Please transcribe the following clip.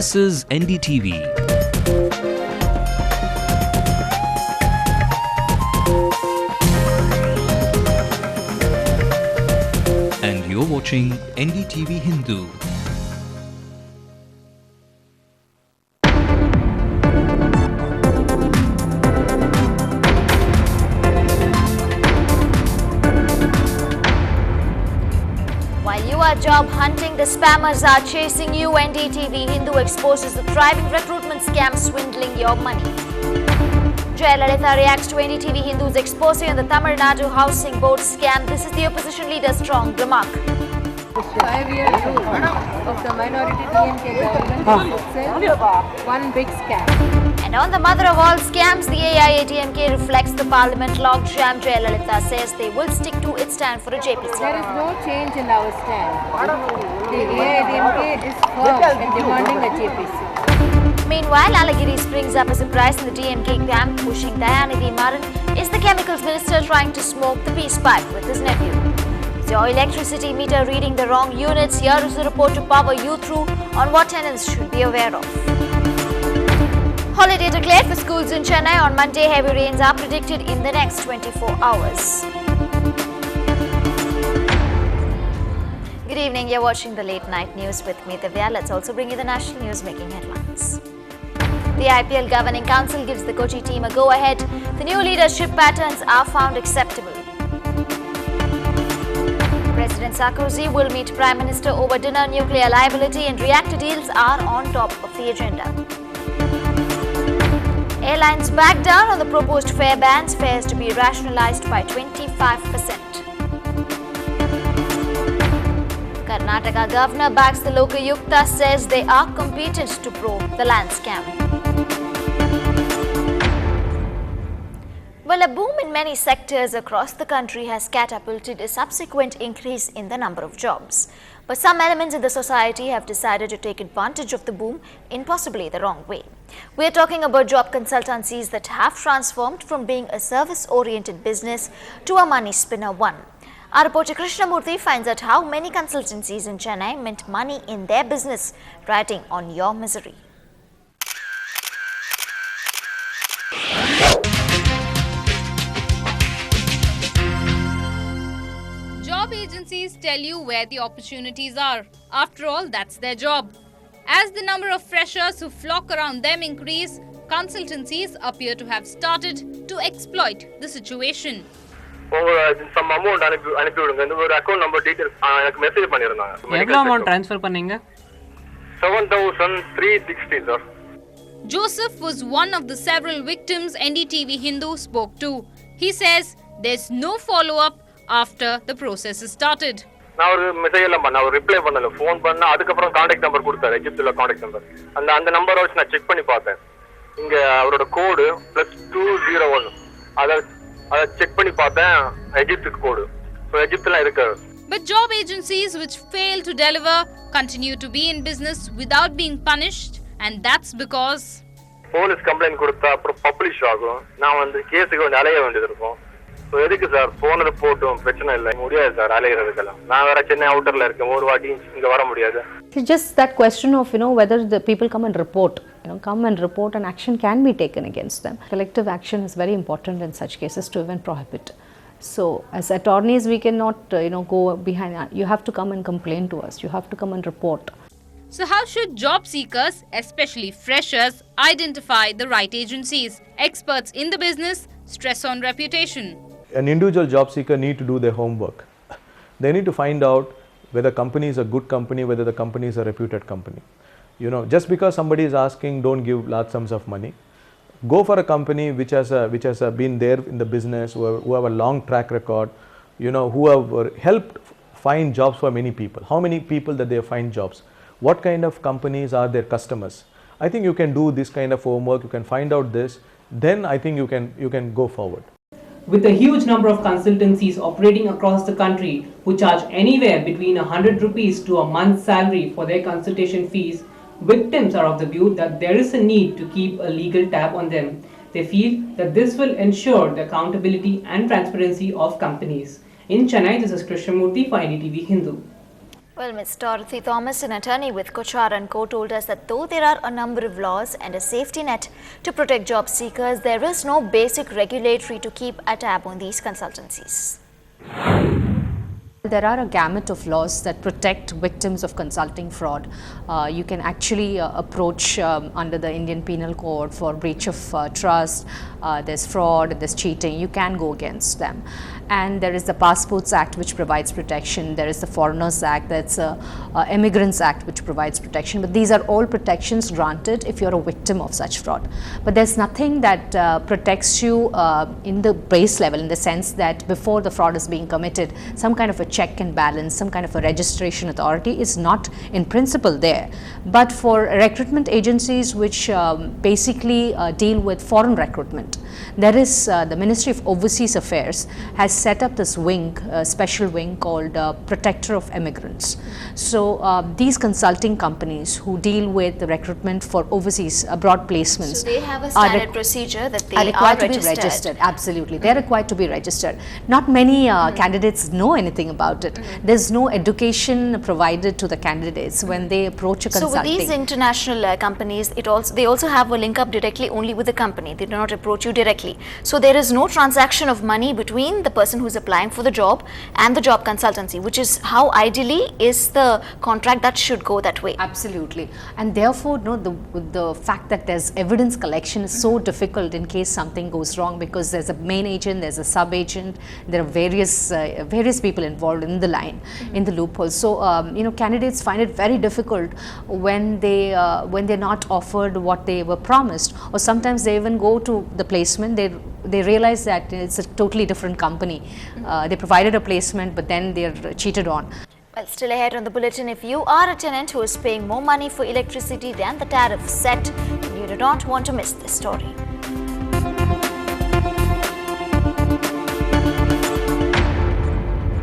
This is NDTV. And you're watching NDTV Hindu. While you are job hunting, the spammers are chasing you. NDTV Hindu exposes the thriving recruitment scam swindling your money. Jayalalitha reacts to NDTV Hindu's expose on the Tamil Nadu Housing Board scam. This is the opposition leader's strong remark. 5 years of the minority DMK government itself, one big scam. And on the mother of all scams, the AIADMK reflects the parliament logjam. Jayalalitha says they will stick to its stand for a JPC. There is no change in our stand. The AIADMK is firm in demanding a JPC. Meanwhile, Alagiri springs up a surprise in the DMK camp, pushing Dayanidhi Maran. Is the chemicals minister trying to smoke the peace pipe with his nephew? Is your electricity meter reading the wrong units? Here is a report to power you through on what tenants should be aware of. Holiday declared for schools in Chennai. On Monday, heavy rains are predicted in the next 24 hours. Good evening, you're watching the Late Night News with me, Divya. Let's also bring you the national news making headlines. The IPL Governing Council gives the Kochi team a go-ahead. The new leadership patterns are found acceptable. President Sarkozy will meet Prime Minister over dinner. Nuclear liability and reactor deals are on top of the agenda. Airlines back down on the proposed fare bans. Fares to be rationalized by 25%. Karnataka Governor backs the Lokayukta, says they are competent to probe the land scam. Well, a boom in many sectors across the country has catapulted a subsequent increase in the number of jobs. But some elements in the society have decided to take advantage of the boom in possibly the wrong way. We are talking about job consultancies that have transformed from being a service-oriented business to a money spinner one. Our reporter Krishnamurthy finds out how many consultancies in Chennai mint money in their business, writing on your misery. Job agencies tell you where the opportunities are. After all, that's their job. As the number of freshers who flock around them increase, consultancies appear to have started to exploit the situation. Some amount அனுப்பிவிடுங்க இந்த ஒரு account number details எனக்கு message பண்ணிருந்தாங்க. எவ்வளவு amount transfer பண்ணீங்க? 7360 sir. Joseph was one of the several victims NDTV Hindu spoke to. He says there's no follow-up after the process is started. நான் ஒரு message எல்லாம் பண்ண அவர் ரிப்ளை பண்ணல. ஃபோன் பண்ணா அதுக்கு அப்புறம் கான்டாக்ட் நம்பர் கொடுத்தாரு. எஜிப்ட்ல கான்டாக்ட் நம்பர். அந்த நம்பரை வச்சு நான் செக் பண்ணி பார்த்தேன். இங்க அவரோட கோடு +201 அதை செக் பண்ணி பார்த்தேன் எஜிப்ட் கோடு. சோ எஜிப்ட்ல இருக்கு. But job agencies which fail to deliver continue to be in business without being punished, and that's because police complaint கொடுத்தா அப்புறம் பப்ளிஷ் ஆகும். நான் கேஸுக்கு அலைய வேண்டியது இருக்கும். சோ எதுக்கு சார் போனது போட்டும் பிரச்சனை இல்லை முடியாது சார் அலையிறதுக்கெல்லாம். நான் வேற சென்னை அவுட்டர்ல இருக்கேன் ஒரு வாட்டி இங்க வர முடியாது. It's just that question of whether the people come and report. Come and report and action can be taken against them. Collective action is very important in such cases to even prohibit. So as attorneys we cannot go behind. You have to come and complain to us. You have to come and report. So how should job seekers, especially freshers, identify the right agencies? Experts in the business stress on reputation. An individual job seeker need to do their homework. They need to find out whether company is a good company, whether the company is a reputed company. Just because somebody is asking, don't give large sums of money. Go for a company which has been there in the business, who have a long track record, who have helped find jobs for many people. How many people that they find jobs? What kind of companies are their customers? I think you can do this kind of homework. You can find out this. Then I think you can go forward. With a huge number of consultancies operating across the country who charge anywhere between 100 rupees to a month's salary for their consultation fees, victims are of the view that there is a need to keep a legal tab on them. They feel that this will ensure the accountability and transparency of companies. In Chennai, this is Krishnamurthy for NDTV Hindu. Well, Ms. Dorothy Thomas, an attorney with Kochar & Co, told us that though there are a number of laws and a safety net to protect job seekers, there is no basic regulatory to keep a tab on these consultancies. There are a gamut of laws that protect victims of consulting fraud. You can actually approach under the Indian Penal Code for breach of trust. There's fraud, there's cheating. You can go against them. And there is the Passports Act, which provides protection. There is the Foreigners Act, that's Immigrants Act, which provides protection. But these are all protections granted if you're a victim of such fraud. But there's nothing that protects you in the base level, in the sense that before the fraud is being committed, some kind of a check and balance, some kind of a registration authority is not in principle there. But for recruitment agencies which basically deal with foreign recruitment, there is the Ministry of Overseas Affairs has set up this wing, special wing called Protector of Immigrants. So these consulting companies who deal with the recruitment for overseas abroad placements, so they have a standard procedure that they are required to registered. be registered. Absolutely, they're required to be registered. Not many candidates know anything about it. There's no education provided to the candidates when they approach a consulting. So with these international companies, they also have a link up directly only with the company. They do not approach you directly. So there is no transaction of money between the person who is applying for the job and the job consultancy, which is how ideally is the contract that should go that way. Absolutely. And therefore, the fact that there's evidence collection is so difficult in case something goes wrong, because there's a main agent, there's a sub agent, there are various people involved in the line, in the loophole. So candidates find it very difficult when they're not offered what they were promised, or sometimes they even go to the placement, they realize that it's a totally different company. They provided a placement, but then they're cheated on. Well, still ahead on the bulletin, if you are a tenant who is paying more money for electricity than the tariff set, you do not want to miss this story.